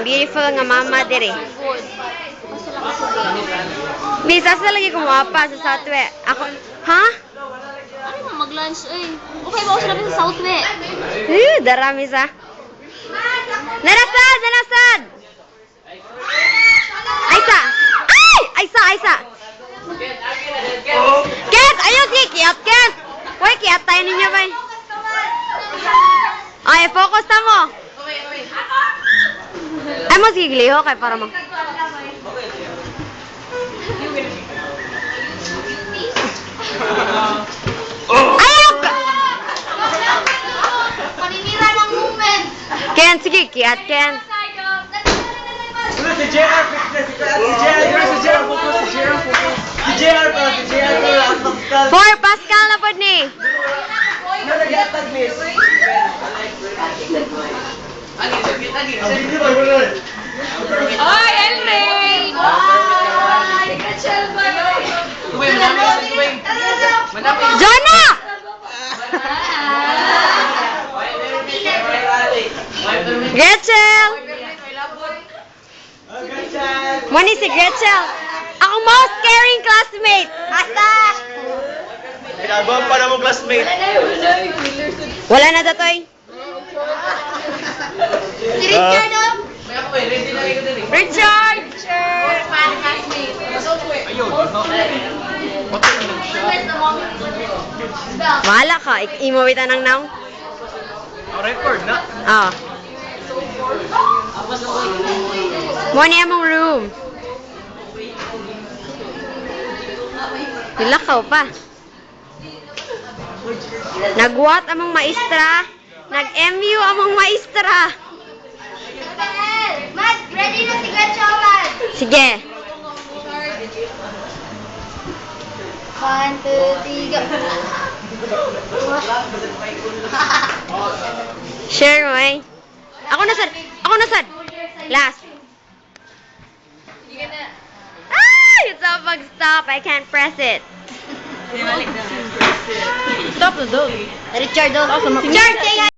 Beautiful nga mama dire. Bisa sa lagi kumapa sa Southwest. Ako, ha? Ano mo mag-lunch eh? Okay ba ako sila sa Southwest? Darami sa. Narasad! Narasad! Aisa! Ay! Aisa! Ket! Ayun si Kiat, Ket! Uy, Kiat tayo ninyo ba? Ay, focus na mo! Ay mo sige liho kay para mo. Ayok! Paninira ng movement! Ken, sige, Kiat, Ken. Si JR, For Pascal na po ni. Oy, Henry! Jonah! Gretchen! Mani si Gretchen. Ako most caring classmate. Asa? Pinabang pa na mo classmate. Wala na datoy. Si Richard oh! Richard! Wala ka. Imawita ng now. Record na. Ah. Mani among room. Nilakaw pa. Nagwat among maestra. Nag-MU among maestra. Mag, ready na si Gachowan! Sige. 1, 2, 3, go! Share mo eh. Ako nasad. Last. Ah! It's a pag-stop. I can't press it. Stop na daw. Richard, Richard,